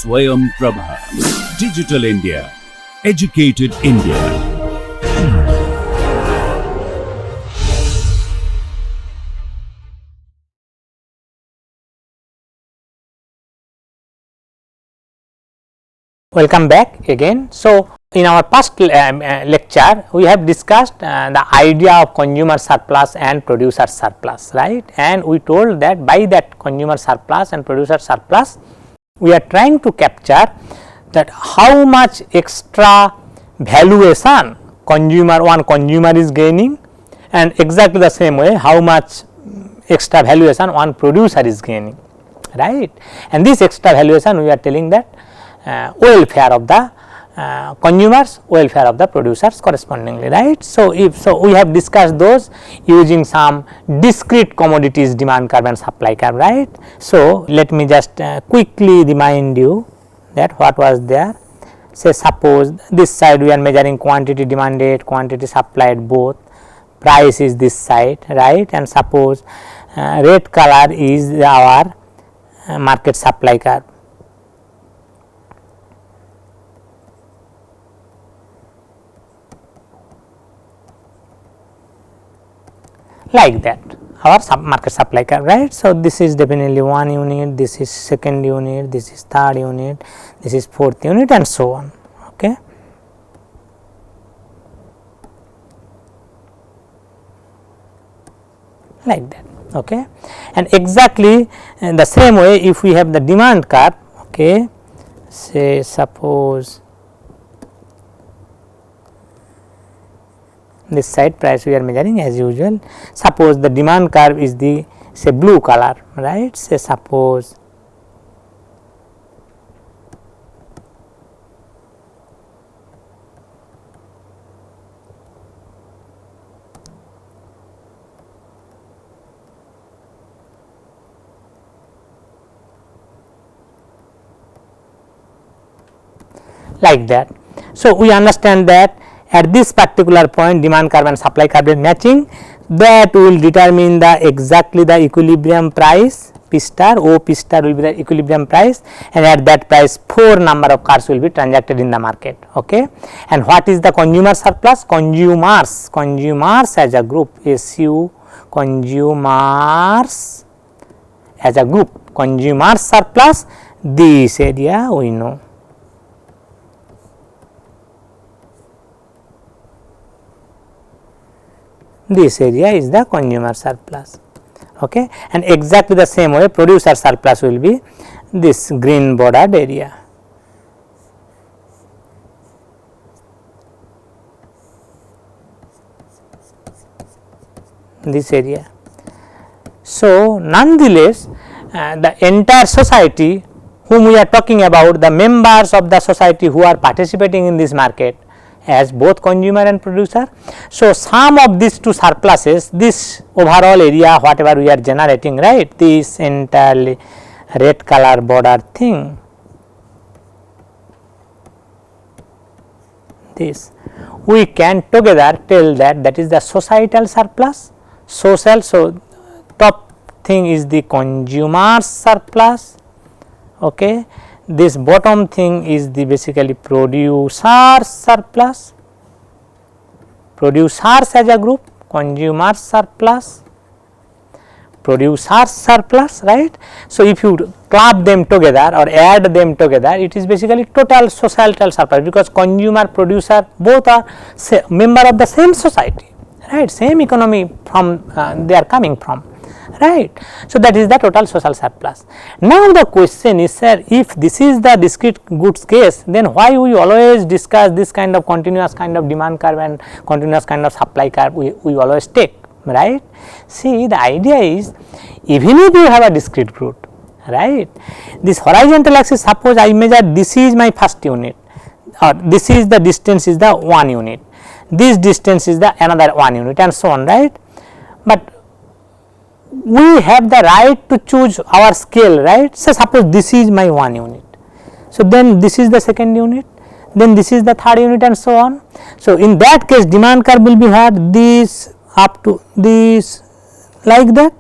Swayam Prabha. Digital India. Educated India. Welcome back again. So, in our past lecture, we have discussed the idea of consumer surplus and producer surplus, right? And we told that by that consumer surplus and producer surplus, we are trying to capture that how much extra valuation consumer is gaining, and exactly the same way how much extra valuation one producer is gaining, right? And this extra valuation we are telling that welfare of the consumers, welfare of the producers correspondingly, right. So, we have discussed those using some discrete commodities demand curve and supply curve, right. So, let me just quickly remind you that what was there. Say suppose this side we are measuring quantity demanded, quantity supplied both, price is this side, right, and suppose red color is our market supply curve. Like that our market supply curve, right. So, this is definitely 1 unit, this is second unit, this is third unit, this is fourth unit and so on, okay. Like that, okay. And exactly in the same way if we have the demand curve, okay, say suppose this side price we are measuring as usual. Suppose the demand curve is the say blue color, right. Say suppose like that. So, we understand that at this particular point demand curve and supply curve is matching, that will determine the exactly the equilibrium price P star, O P star will be the equilibrium price, and at that price 4 number of cars will be transacted in the market, okay. And what is the consumer surplus? Consumers as a group, SU consumers as a group, consumer surplus, this area we know. This area is the consumer surplus, okay. And exactly the same way producer surplus will be this green bordered area. This area. So, nonetheless the entire society whom we are talking about, the members of the society who are participating in this market as both consumer and producer. So, sum of these two surpluses, this overall area whatever we are generating, right, this entirely red color border thing, this we can together tell that that is the societal surplus, social. So, top thing is the consumer surplus, okay. This bottom thing is the basically producer surplus, producers as a group, consumer surplus, producer surplus, right. So, if you club them together or add them together, it is basically total societal surplus, because consumer producer both are member of the same society, right, same economy from they are coming from, right. So, that is the total social surplus. Now, the question is, sir, if this is the discrete goods case, then why we always discuss this kind of continuous kind of demand curve and continuous kind of supply curve we always take, right. See, the idea is even if you have a discrete good, right, this horizontal axis, suppose I measure this is my first unit, or this is the distance is the 1 unit, this distance is the another 1 unit and so on, right. But we have the right to choose our scale, right. So, suppose this is my 1 unit, so then this is the second unit, then this is the third unit and so on. So, in that case demand curve will be what, this up to this like that,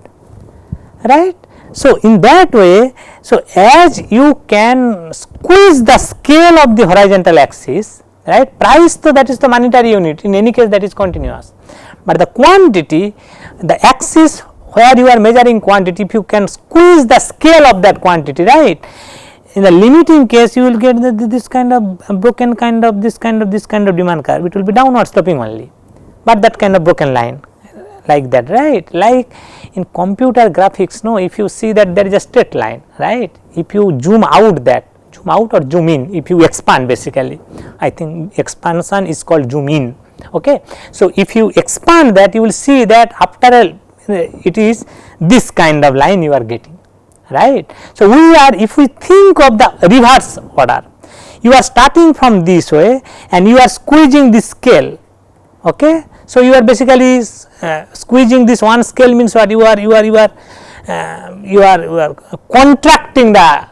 right. So, in that way, so as you can squeeze the scale of the horizontal axis, right, price, so that is the monetary unit, in any case that is continuous, but the quantity, the axis where you are measuring quantity, if you can squeeze the scale of that quantity, right, in the limiting case you will get this kind of broken kind of this kind of demand curve, it will be downward sloping only, but that kind of broken line like that, right. Like in computer graphics, no, if you see that there is a straight line, right, if you zoom out that, zoom out or zoom in, if you expand, basically I think expansion is called zoom in, okay. So, if you expand that, you will see that after a, it is this kind of line you are getting, right. So, we are, if we think of the reverse order, you are starting from this way and you are squeezing this scale, okay. So, you are basically squeezing this one scale, means what, you are contracting the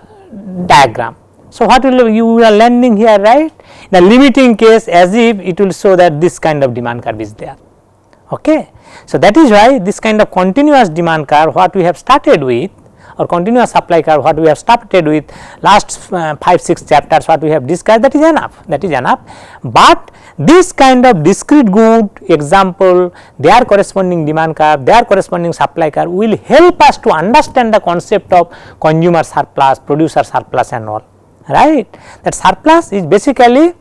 diagram. So, what will you are landing here, right, the limiting case, as if it will show that this kind of demand curve is there, okay. So, that is why this kind of continuous demand curve what we have started with, or continuous supply curve what we have started with last 5-6 chapters what we have discussed, that is enough, but this kind of discrete good example, their corresponding demand curve, their corresponding supply curve will help us to understand the concept of consumer surplus, producer surplus and all, right. That surplus is basically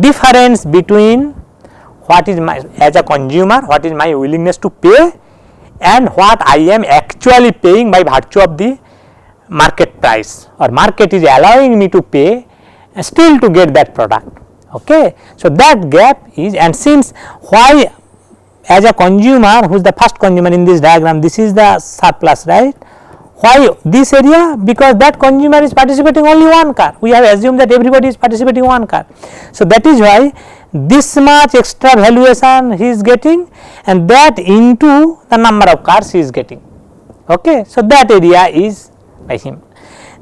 difference between what is my, as a consumer, what is my willingness to pay and what I am actually paying by virtue of the market price, or market is allowing me to pay still to get that product, okay. So, that gap is, and since why as a consumer, who is the first consumer in this diagram, this is the surplus, right. Why this area? Because that consumer is participating only one car, we have assumed that everybody is participating one car. So, that is why this much extra valuation he is getting and that into the number of cars he is getting, okay. So, that area is by him.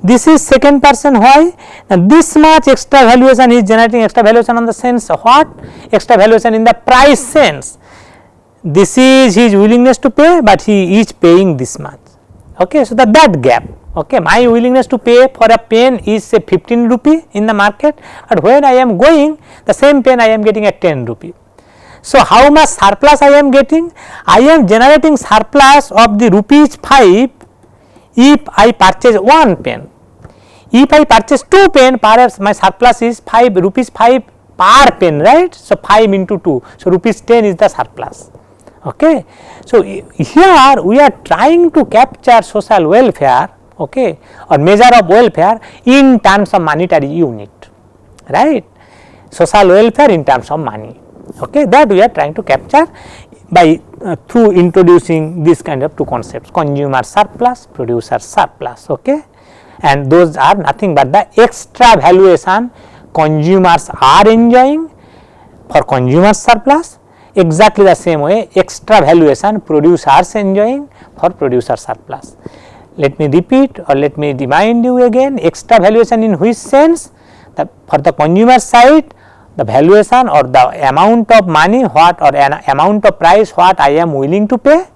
This is second person, why? And this much extra valuation he is generating, extra valuation on the sense of what? Extra valuation in the price sense. This is his willingness to pay, but he is paying this much, okay. So, that gap, okay, my willingness to pay for a pen is say 15 rupee in the market, and when I am going the same pen I am getting at 10 rupee. So, how much surplus I am getting? I am generating surplus of the rupees 5 if I purchase one pen. If I purchase 2 pen, perhaps my surplus is 5 rupees 5 per pen, right. So, 5 into 2, so rupees 10 is the surplus, okay. So, here we are trying to capture social welfare, okay, or measure of welfare in terms of monetary unit, right, social welfare in terms of money, okay, that we are trying to capture by through introducing this kind of two concepts, consumer surplus, producer surplus, okay, and those are nothing but the extra valuation consumers are enjoying for consumer surplus, exactly the same way extra valuation producers enjoying for producer surplus. Let me repeat or let me remind you again, extra valuation in which sense? For the consumer side, the valuation or the amount of money what or an amount of price what I am willing to pay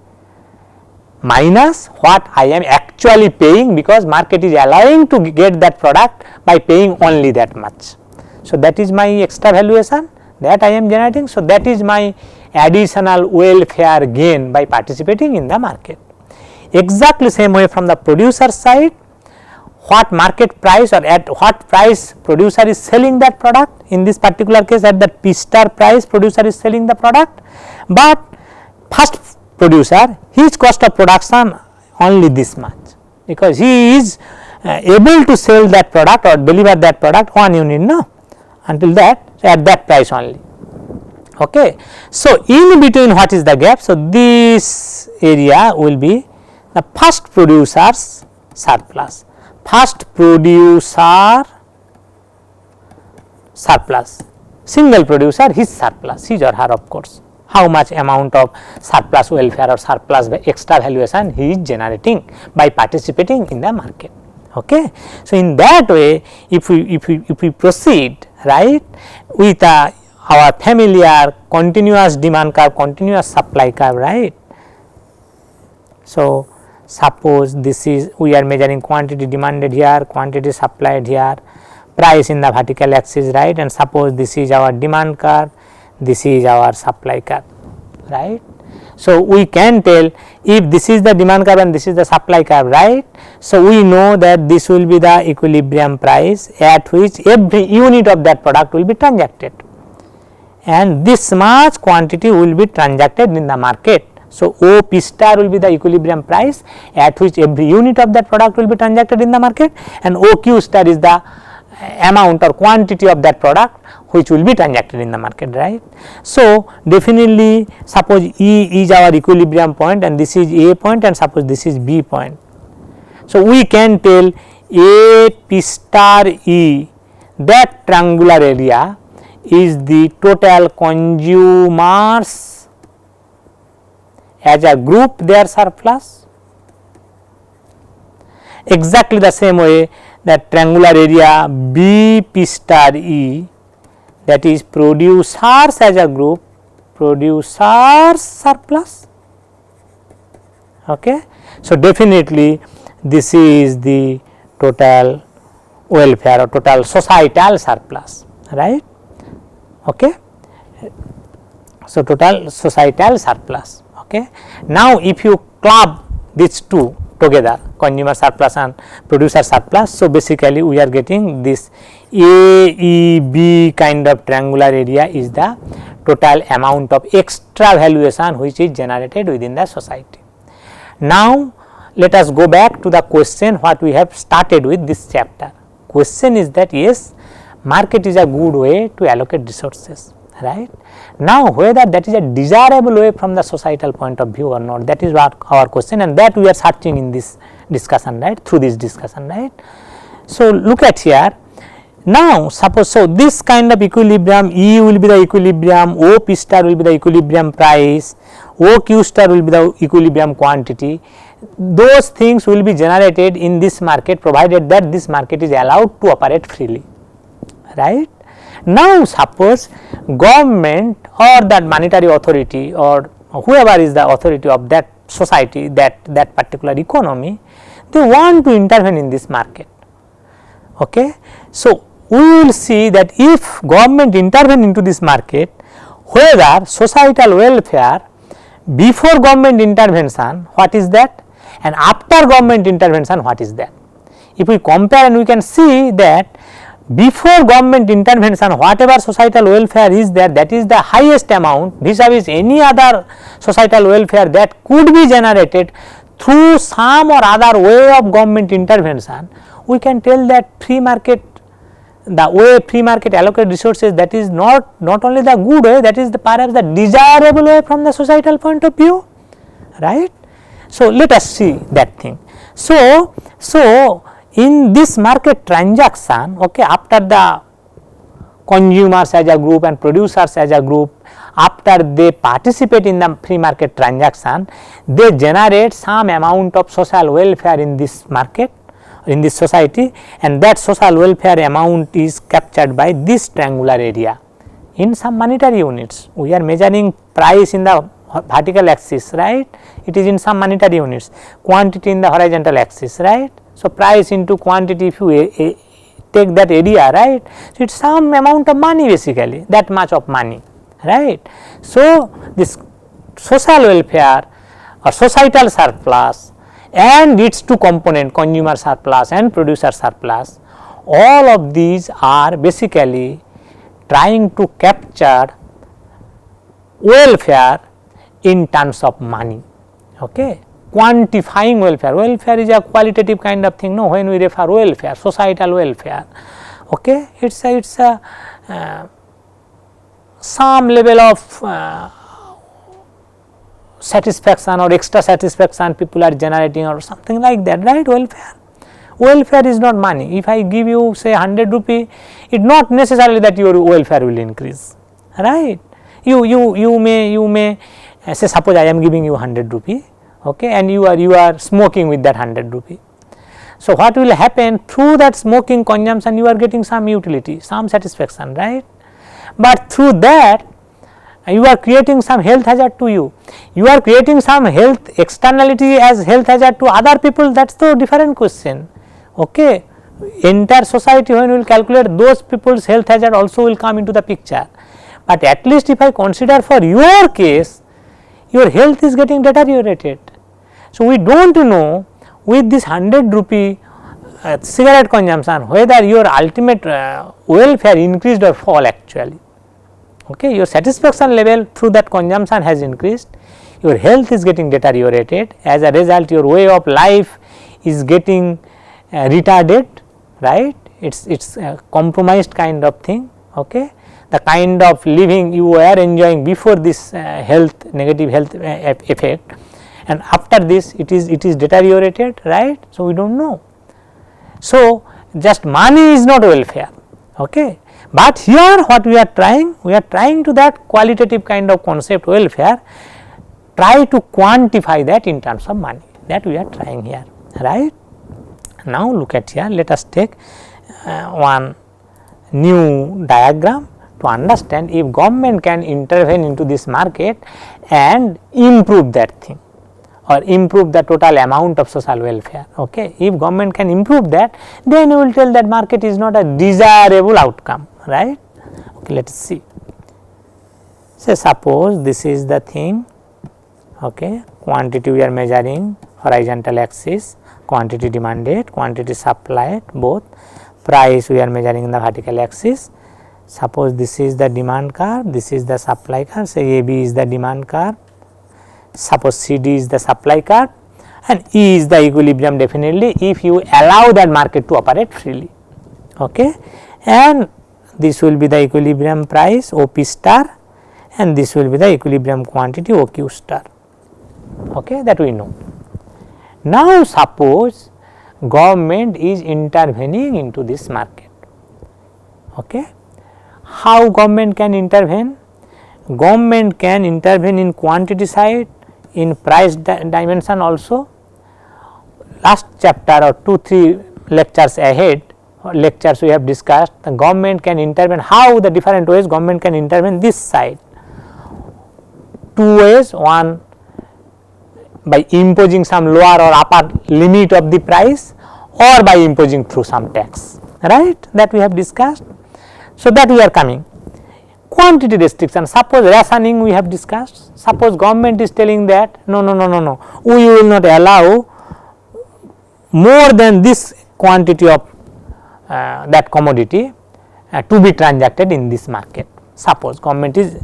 minus what I am actually paying, because market is allowing to get that product by paying only that much. So, that is my extra valuation that I am generating. So, that is my additional welfare gain by participating in the market. Exactly same way from the producer side, what market price or at what price producer is selling that product, in this particular case at that P star price producer is selling the product, but first producer his cost of production only this much, because he is able to sell that product or deliver that product 1 unit, no, until that, so at that price only, okay. So, in between what is the gap? So, this area will be the first producer's surplus, first producer surplus, single producer his surplus, his or her of course, how much amount of surplus welfare or surplus extra valuation he is generating by participating in the market, okay. So, in that way if we proceed right with our familiar continuous demand curve, continuous supply curve, right. So, suppose this is, we are measuring quantity demanded here, quantity supplied here, price in the vertical axis, right, and suppose this is our demand curve, this is our supply curve, right. So, we can tell if this is the demand curve and this is the supply curve, right. So, we know that this will be the equilibrium price at which every unit of that product will be transacted, and this much quantity will be transacted in the market. So, O P star will be the equilibrium price at which every unit of that product will be transacted in the market, and O Q star is the amount or quantity of that product which will be transacted in the market, right. So, definitely suppose E is our equilibrium point and this is A point and suppose this is B point. So, we can tell A P star E, that triangular area is the total consumers as a group their surplus. Exactly the same way that triangular area B P star E, that is producers as a group, producers surplus. Okay. So, definitely this is the total welfare or total societal surplus, right. Okay. So, total societal surplus. Okay. Now, if you club these two together, consumer surplus and producer surplus, so basically we are getting this AEB kind of triangular area is the total amount of extra valuation which is generated within the society. Now, let us go back to the question what we have started with this chapter. Question is that yes, market is a good way to allocate resources, right. Now, whether that is a desirable way from the societal point of view or not, that is what our question, and that we are searching in this discussion, right, through this discussion, right. So, look at here. Now, suppose, so this kind of equilibrium, E will be the equilibrium, O P star will be the equilibrium price, O Q star will be the equilibrium quantity. Those things will be generated in this market provided that this market is allowed to operate freely, right. Now, suppose government or that monetary authority or whoever is the authority of that society, that particular economy, they want to intervene in this market. Okay. So, we will see that if government intervene into this market, whether societal welfare before government intervention, what is that, and after government intervention, what is that. If we compare and we can see that before government intervention, whatever societal welfare is there, that is the highest amount vis-a-vis any other societal welfare that could be generated through some or other way of government intervention. We can tell that free market, the way free market allocate resources, that is not only the good way, that is the perhaps the desirable way from the societal point of view, right. So, let us see that thing. So in this market transaction, okay, after the consumers as a group and producers as a group, after they participate in the free market transaction, they generate some amount of social welfare in this market, in this society, and that social welfare amount is captured by this triangular area in some monetary units. We are measuring price in the vertical axis, right, it is in some monetary units, quantity in the horizontal axis, right. So, price into quantity, if you take that area, right, so it is some amount of money basically, that much of money, right. So, this social welfare or societal surplus and its two component, consumer surplus and producer surplus, all of these are basically trying to capture welfare in terms of money. Okay. Quantifying welfare, welfare is a qualitative kind of thing, no, when we refer welfare, societal welfare, okay, it is a some level of satisfaction or extra satisfaction people are generating or something like that, right. Welfare is not money. If I give you say 100 rupee, it not necessarily that your welfare will increase, right. You may say, suppose I am giving you 100 rupee, okay, and you are smoking with that 100 rupee. So, what will happen through that smoking consumption, you are getting some utility, some satisfaction, right. But through that you are creating some health hazard to you, you are creating some health externality as health hazard to other people, that is the different question. Okay. Entire society, when we will calculate, those people's health hazard also will come into the picture, but at least if I consider for your case, your health is getting deteriorated. So, we do not know with this 100 rupee cigarette consumption whether your ultimate welfare increased or fall actually. Okay. Your satisfaction level through that consumption has increased, your health is getting deteriorated, as a result your way of life is getting retarded, right. It is a compromised kind of thing. Okay. The kind of living you were enjoying before this negative health effect, and after this it is deteriorated, right. So, we do not know. So, just money is not welfare. Okay. But here what we are trying to that qualitative kind of concept welfare, try to quantify that in terms of money, that we are trying here, right. Now, look at here, let us take one new diagram to understand if government can intervene into this market and improve that thing or improve the total amount of social welfare. Okay. If government can improve that, then we will tell that market is not a desirable outcome, right. Okay, let us see. Say suppose this is the thing, okay. Quantity we are measuring, horizontal axis, quantity demanded, quantity supplied, both. Price we are measuring in the vertical axis. Suppose this is the demand curve, this is the supply curve, say AB is the demand curve, suppose CD is the supply curve, and E is the equilibrium definitely if you allow that market to operate freely. Okay. And this will be the equilibrium price OP star, and this will be the equilibrium quantity OQ star. Okay, that we know. Now, suppose government is intervening into this market. Okay. How government can intervene? Government can intervene in quantity side, in price dimension also. Last chapter or 2-3 lectures ahead, lectures we have discussed, the government can intervene, how the different ways government can intervene this side. Two ways, one by imposing some lower or upper limit of the price, or by imposing through some tax, right, that we have discussed. So, that we are coming. Quantity restriction, suppose rationing we have discussed, suppose government is telling that no, we will not allow more than this quantity of that commodity to be transacted in this market. Suppose government is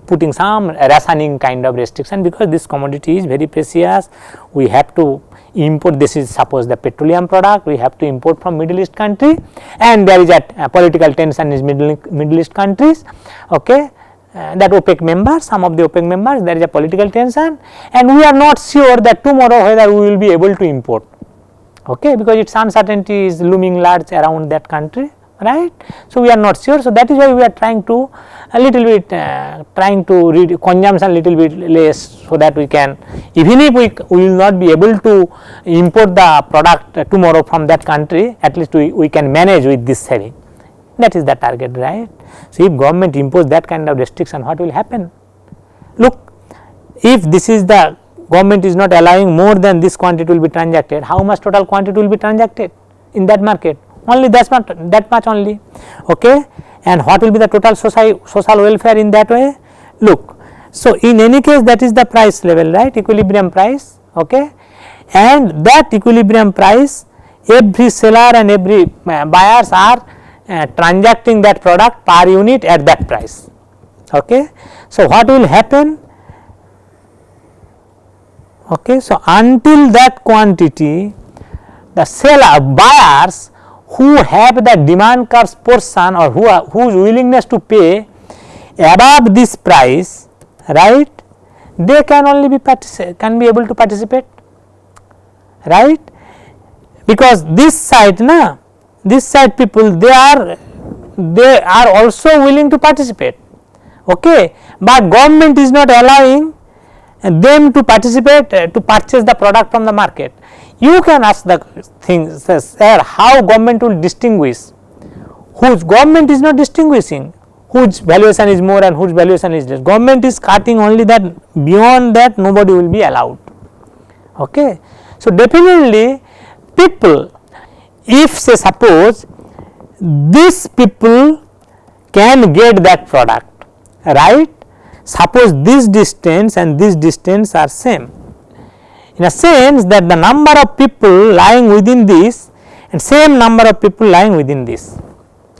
putting some rationing kind of restriction, because this commodity is very precious, we have to import, this is suppose the petroleum product, we have to import from Middle East country, and there is a political tension in Middle East countries. Okay. That OPEC members, some of the OPEC members, there is a political tension, and we are not sure that tomorrow whether we will be able to import. Okay, because its uncertainty is looming large around that country, right. So, we are not sure. So, that is why we are trying to a little bit trying to read consumption little bit less, so that we can, even if we will not be able to import the product tomorrow from that country, at least we can manage with this saving. That is the target, right. So, if government impose that kind of restriction, what will happen? Look, if this is the government is not allowing more than this quantity will be transacted, how much total quantity will be transacted in that market? Only that much only. Okay. And what will be the total social welfare in that way? Look, so in any case that is the price level, right, equilibrium price. Okay. And that equilibrium price, every seller and every buyers are transacting that product per unit at that price. Okay. So, what will happen? Okay. So, until that quantity, the seller buyers who have the demand curve portion, or whose willingness to pay above this price, right, they can only be able to participate, right, because this side people they are also willing to participate. Okay. But government is not allowing them to participate to purchase the product from the market. You can ask the thing, sir, how government will distinguish, whose government is not distinguishing, whose valuation is more and whose valuation is less. Government is cutting only that, beyond that nobody will be allowed. Okay. So, definitely people, if say suppose these people can get that product, right, suppose this distance and this distance are same, in a sense that the number of people lying within this and same number of people lying within this.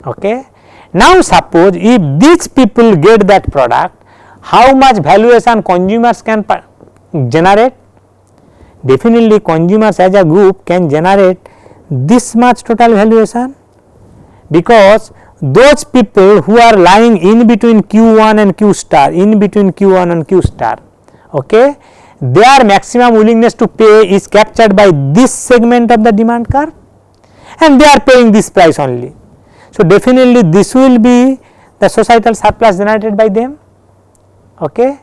Okay. Now, suppose if these people get that product, how much valuation consumers can generate? Definitely consumers as a group can generate this much total valuation, because those people who are lying in between Q1 and Q star, in between Q1 and Q star, okay, their maximum willingness to pay is captured by this segment of the demand curve and they are paying this price only. So, definitely this will be the societal surplus generated by them. Okay.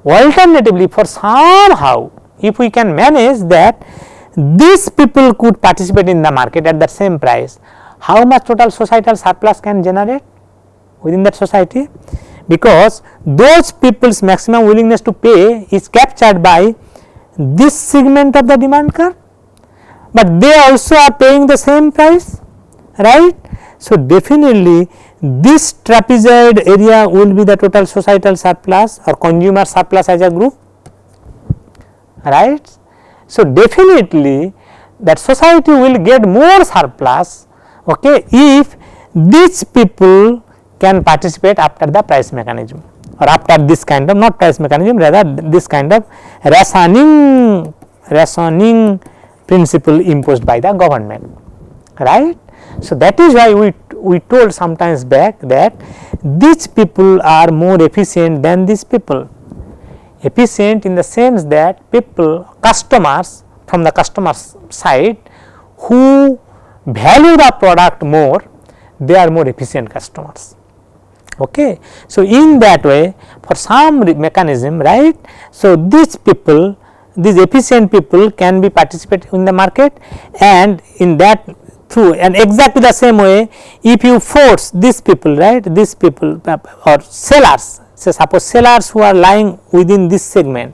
Alternatively, for somehow if we can manage that these people could participate in the market at the same price, how much total societal surplus can generate within that society? Because those people's maximum willingness to pay is captured by this segment of the demand curve, but they also are paying the same price, right. So, definitely this trapezoid area will be the total societal surplus or consumer surplus as a group, right. So, definitely that society will get more surplus, okay, if these people can participate after the price mechanism or after this kind of, not price mechanism, rather this kind of rationing principle imposed by the government, right. So, that is why we told sometimes back that these people are more efficient than these people. Efficient in the sense that people, customers from the customer's side who value the product more, they are more efficient customers. Okay. So, in that way for some mechanism, right. So, these people, these efficient people can be participate in the market, and in that through, and exactly the same way if you force these people, right, these people or sellers, say suppose sellers who are lying within this segment,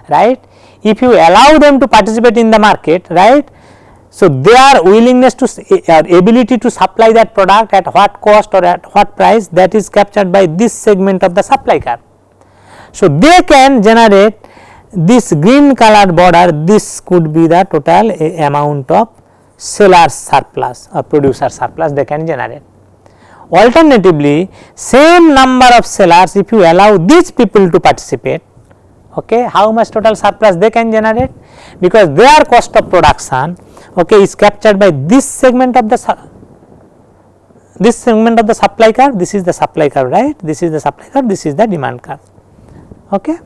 right, if you allow them to participate in the market, right. So, their willingness to ability to supply that product at what cost or at what price, that is captured by this segment of the supply curve. So, they can generate this green colored border, this could be the total amount of seller's surplus or producer surplus they can generate. Alternatively, same number of sellers, if you allow these people to participate, okay, how much total surplus they can generate, because their cost of production, okay, is captured by this segment of the supply curve. This is the supply curve, right, this is the supply curve, this is the demand curve. Okay.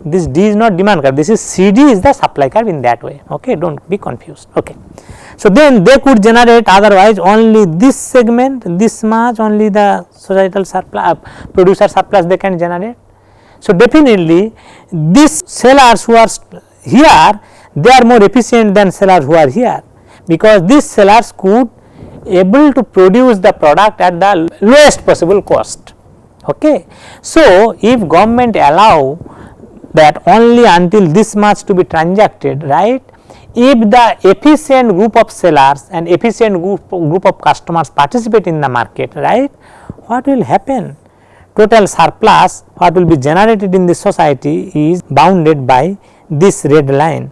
This D is not demand curve, this is CD is the supply curve in that way, okay, do not be confused. Okay. So, then they could generate otherwise only this segment, this much only the societal surplus, producer surplus they can generate. So, definitely these sellers who are here, they are more efficient than sellers who are here, because these sellers could able to produce the product at the lowest possible cost. Okay. So, if government allow that only until this much to be transacted, right, if the efficient group of sellers and efficient group of customers participate in the market, right, what will happen? Total surplus what will be generated in the society is bounded by this red line,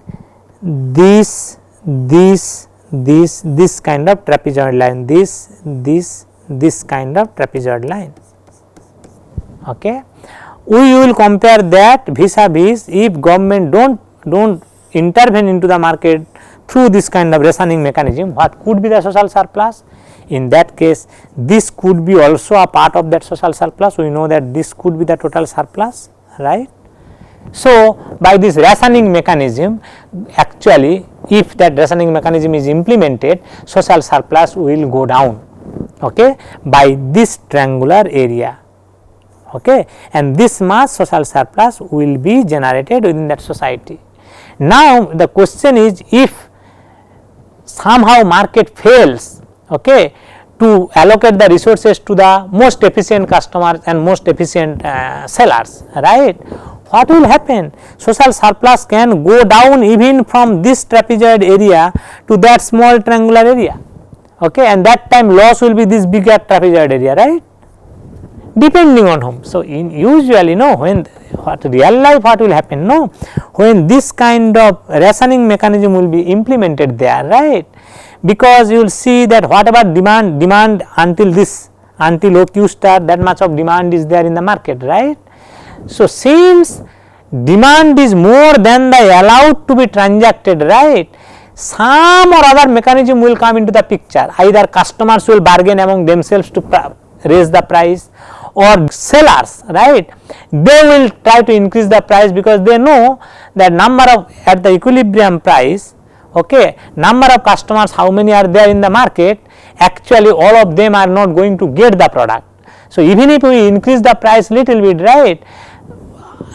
this kind of trapezoid line, this kind of trapezoid line. Okay. We will compare that vis-a-vis if government don't intervene into the market through this kind of rationing mechanism, what could be the social surplus? In that case, this could be also a part of that social surplus. We know that this could be the total surplus, right. So, by this rationing mechanism, actually if that rationing mechanism is implemented, social surplus will go down, okay, by this triangular area, okay, and this much social surplus will be generated within that society. Now, the question is, if somehow market fails, okay, to allocate the resources to the most efficient customers and most efficient sellers, right. What will happen? Social surplus can go down even from this trapezoid area to that small triangular area, okay, and that time loss will be this bigger trapezoid area, right, depending on whom. So, in usually when what real life what will happen, when this kind of rationing mechanism will be implemented there, right, because you will see that whatever demand until OQ star, that much of demand is there in the market, right. So, since demand is more than the allowed to be transacted, right, some or other mechanism will come into the picture, either customers will bargain among themselves to raise the price, or sellers, right, they will try to increase the price because they know that number of at the equilibrium price, okay, number of customers how many are there in the market, actually all of them are not going to get the product. So, even if we increase the price little bit, right,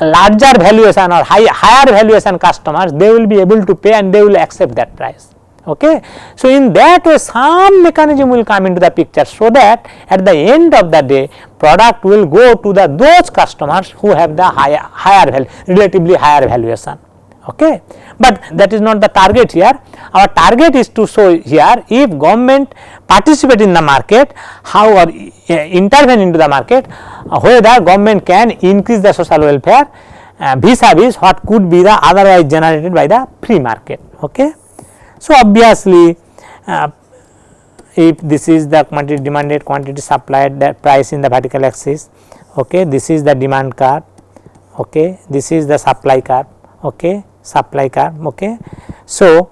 larger valuation or higher valuation customers, they will be able to pay and they will accept that price, okay. So, in that way some mechanism will come into the picture, so that at the end of the day product will go to those customers who have the higher value, relatively higher valuation, okay. But that is not the target here. Our target is to show here, if government participate in the market, how or intervene into the market, whether government can increase the social welfare vis-a-vis what could be the otherwise generated by the free market, okay. So, obviously if this is the quantity demanded, quantity supplied, that price in the vertical axis, okay, this is the demand curve, okay, this is the supply curve, okay, supply curve, okay. So,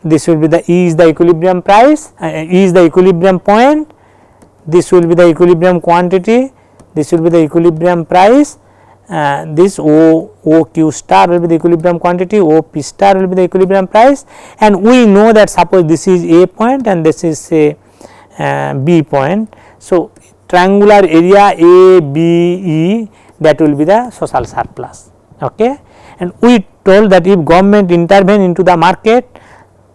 this will be the E is the equilibrium price, E is the equilibrium point, this will be the equilibrium quantity, this will be the equilibrium price, this OQ star will be the equilibrium quantity, OP star will be the equilibrium price, and we know that suppose this is A point and this is say B point. So, triangular area A, B, E, that will be the social surplus, okay. And we told that if government intervene into the market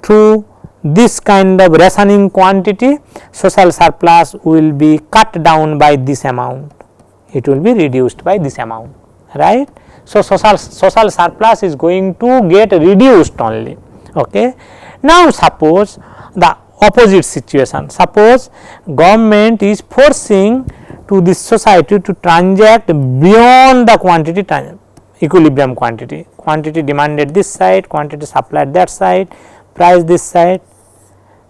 through this kind of rationing quantity, social surplus will be cut down by this amount, it will be reduced by this amount, right. So, social surplus is going to get reduced only, okay. Now, suppose the opposite situation, suppose government is forcing to this society to transact beyond the quantity equilibrium quantity, quantity demanded this side, quantity supplied that side, price this side,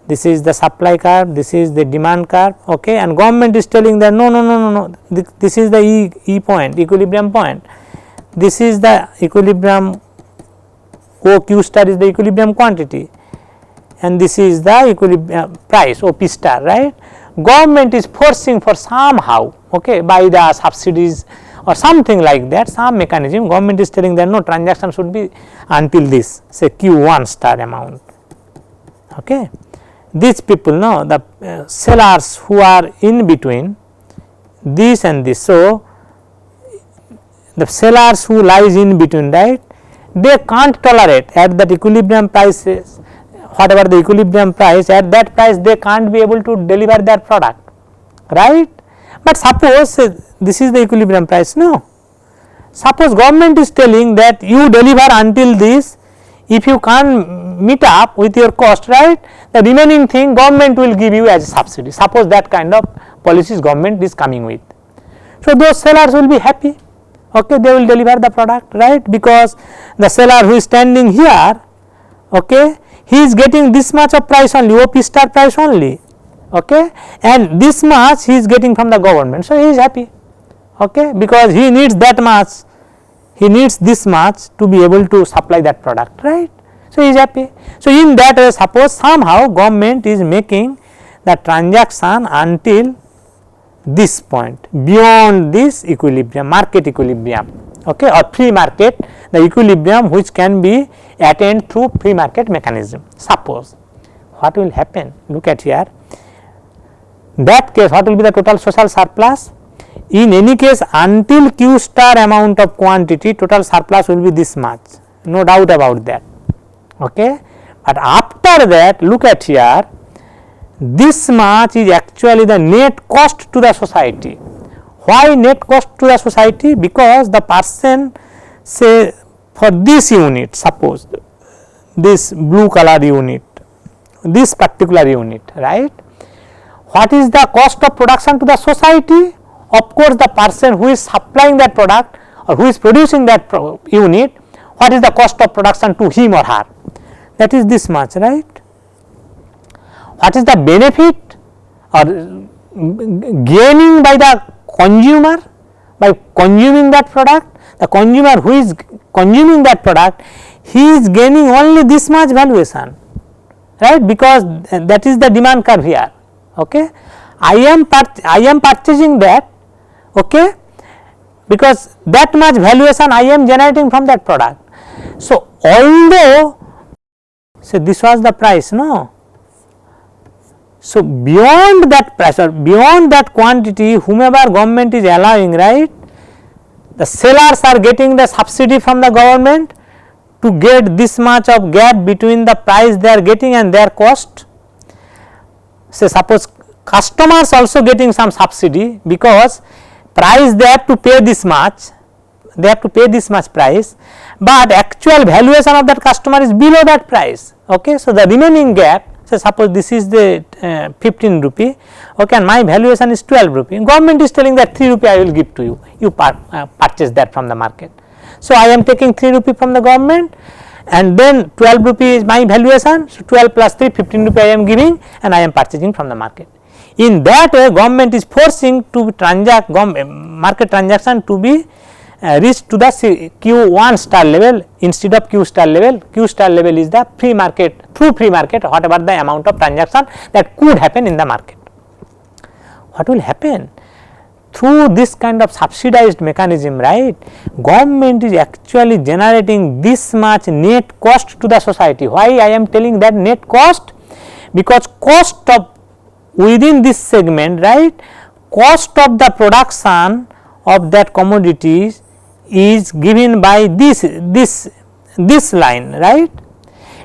this is the supply curve, this is the demand curve, okay, and government is telling that no, this is the E point, equilibrium point, this is the equilibrium, OQ star is the equilibrium quantity, and this is the equilibrium price, OP star, right. Government is forcing for somehow, okay, by the subsidies or something like that, some mechanism, government is telling that no, transaction should be until this, say Q1 star amount, okay. These people know the sellers who are in between this and this. So, the sellers who lies in between, right, they can't tolerate at that equilibrium prices, whatever the equilibrium price, at that price they can't be able to deliver their product, right. But suppose this is the equilibrium price, no, suppose government is telling that you deliver until this, if you can't meet up with your cost, right, the remaining thing government will give you as a subsidy. Suppose that kind of policies government is coming with. So, those sellers will be happy, okay, they will deliver the product, right, because the seller who is standing here, okay, he is getting this much of price only, OP star price only, okay, and this much he is getting from the government. So, he is happy, okay, because he needs that much, he needs this much to be able to supply that product, right. So, he is happy. So, in that way, suppose somehow government is making the transaction until this point, beyond this equilibrium, market equilibrium, okay, or free market, the equilibrium which can be attained through free market mechanism. Suppose what will happen, look at here, that case what will be the total social surplus? In any case, until Q star amount of quantity, total surplus will be this much, no doubt about that, okay. But after that, look at here, this much is actually the net cost to the society. Why net cost to the society? Because the person, say for this unit, suppose this blue color unit, this particular unit, right, what is the cost of production to the society? Of course, the person who is supplying that product or who is producing that unit, what is the cost of production to him or her? That is this much, right. What is the benefit or gaining by the consumer by consuming that product? The consumer who is consuming that product, he is gaining only this much valuation, right, because that is the demand curve here. Okay. I am purchasing that, okay, because that much valuation I am generating from that product. So, although say this was the price, no. So, beyond that price or beyond that quantity, whomever government is allowing, right, the sellers are getting the subsidy from the government to get this much of gap between the price they are getting and their cost. Say suppose customers also getting some subsidy, because price they have to pay this much, they have to pay this much price, but actual valuation of that customer is below that price. Okay. So, the remaining gap, so suppose this is the 15 rupee, okay, and my valuation is 12 rupee, government is telling that 3 rupee I will give to you, you purchase that from the market. So, I am taking 3 rupee from the government and then 12 rupee is my valuation, so 12 plus 3, 15 rupee I am giving and I am purchasing from the market. In that way, government is forcing to transact market transaction to be reached to the Q1 star level instead of Q star level. Q star level is the free market, through free market, whatever the amount of transaction that could happen in the market. What will happen? Through this kind of subsidized mechanism, right, government is actually generating this much net cost to the society. Why I am telling that net cost? Because cost of within this segment, right, cost of the production of that commodities is given by this line, right,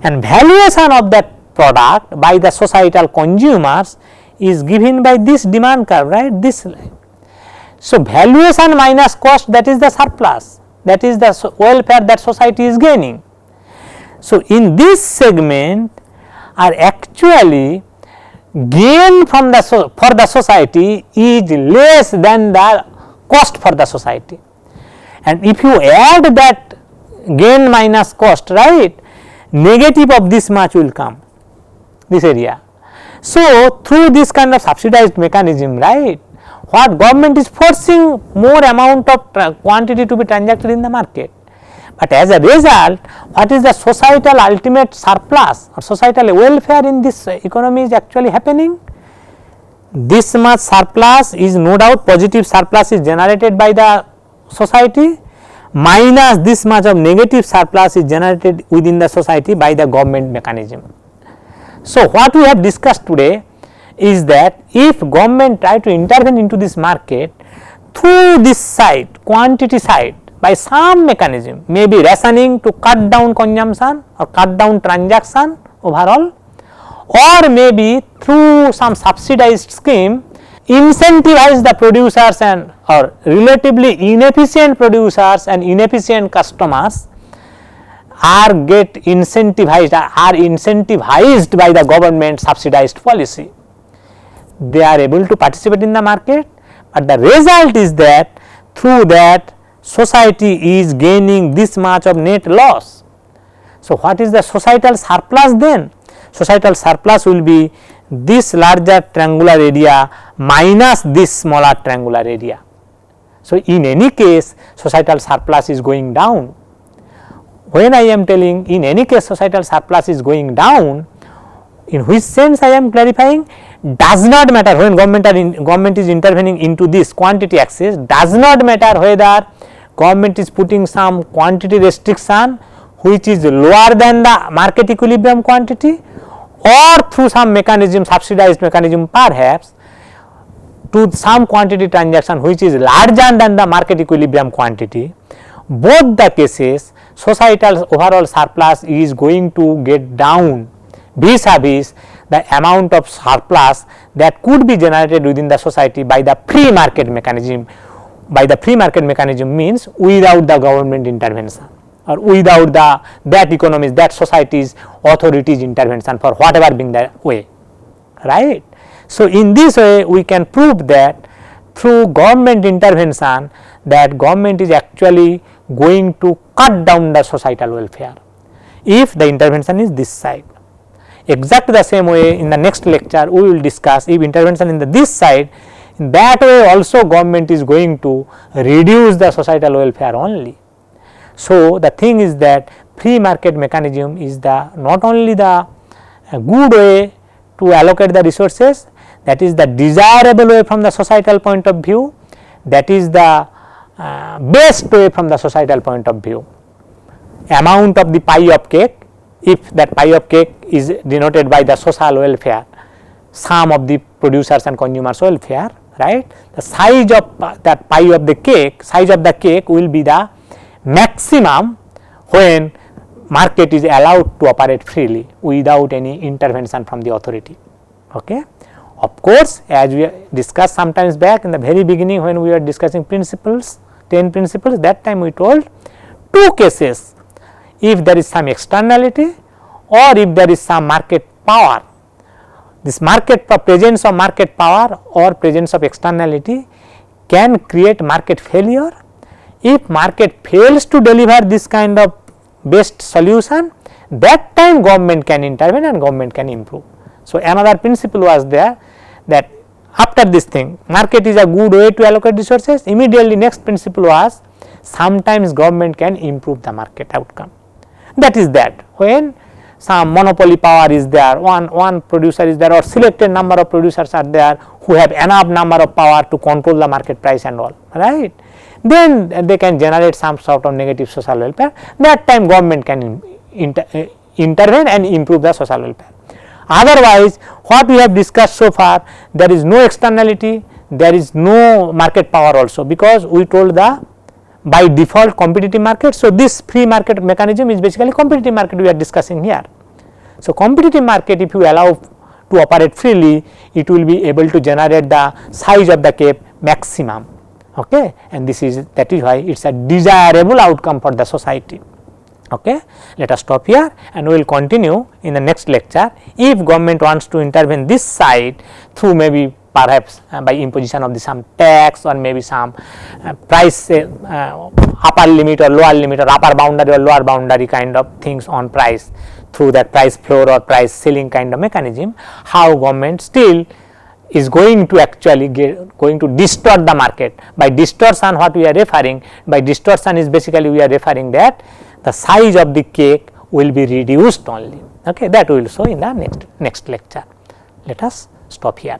and valuation of that product by the societal consumers is given by this demand curve, right, this line. So, valuation minus cost, that is the surplus, that is the welfare that society is gaining. So, in this segment are actually gain from the for the society is less than the cost for the society, and if you add that gain minus cost, right, negative of this much will come, this area. So, through this kind of subsidized mechanism, right, what government is forcing more amount of quantity to be transacted in the market, but as a result what is the societal ultimate surplus or societal welfare in this economy is actually happening. This much surplus is no doubt positive surplus is generated by the society, minus this much of negative surplus is generated within the society by the government mechanism. So, what we have discussed today is that if government try to intervene into this market through this side, quantity side, by some mechanism, maybe rationing to cut down consumption or cut down transaction overall, or maybe through some subsidized scheme incentivize the producers and or relatively inefficient producers and inefficient customers are get incentivized by the government subsidized policy. They are able to participate in the market, but the result is that through that society is gaining this much of net loss. So, what is the societal surplus then? Societal surplus will be this larger triangular area minus this smaller triangular area. So, in any case societal surplus is going down. When I am telling in any case societal surplus is going down, in which sense I am clarifying, does not matter when government is intervening into this quantity axis, does not matter whether government is putting some quantity restriction which is lower than the market equilibrium quantity, or through some mechanism, subsidized mechanism perhaps, to some quantity transaction which is larger than the market equilibrium quantity. Both the cases societal overall surplus is going to get down vis-a-vis the amount of surplus that could be generated within the society by the free market mechanism. By the free market mechanism means without the government intervention or without the that economies, that society's authorities intervention for whatever being the way, right. So, in this way we can prove that through government intervention that government is actually going to cut down the societal welfare if the intervention is this side. Exactly the same way in the next lecture we will discuss if intervention in the this side, in that way also government is going to reduce the societal welfare only. So, the thing is that free market mechanism is the not only the good way to allocate the resources, that is the desirable way from the societal point of view, that is the best way from the societal point of view. Amount of the pie of cake, if that pie of cake is denoted by the social welfare, sum of the producers and consumers welfare, right. The size of that pie of the cake, size of the cake will be the maximum when market is allowed to operate freely without any intervention from the authority. Okay. Of course, as we discussed sometimes back in the very beginning when we were discussing principles, 10 principles, that time we told 2 cases, if there is some externality or if there is some market power. This presence of market power or presence of externality can create market failure. If market fails to deliver this kind of best solution, that time government can intervene and government can improve. So, another principle was there that after this thing market is a good way to allocate resources, immediately next principle was sometimes government can improve the market outcome. That is that when some monopoly power is there, one producer is there or selected number of producers are there who have enough number of power to control the market price and all, right. Then they can generate some sort of negative social welfare, that time government can intervene and improve the social welfare. Otherwise, what we have discussed so far, there is no externality, there is no market power also, because we told the by default competitive market. So, this free market mechanism is basically competitive market we are discussing here. So, competitive market if you allow to operate freely, it will be able to generate the size of the cake maximum, okay. And that is why it is a desirable outcome for the society. Okay. Let us stop here and we will continue in the next lecture. If government wants to intervene this side through maybe perhaps by imposition of some tax or maybe some price upper limit or lower limit or upper boundary or lower boundary kind of things on price through that price floor or price ceiling kind of mechanism, how government still is going to actually going to distort the market. By distortion, what we are referring, by distortion is basically we are referring that the size of the cake will be reduced only, okay. That we will show in the next lecture. Let us stop here.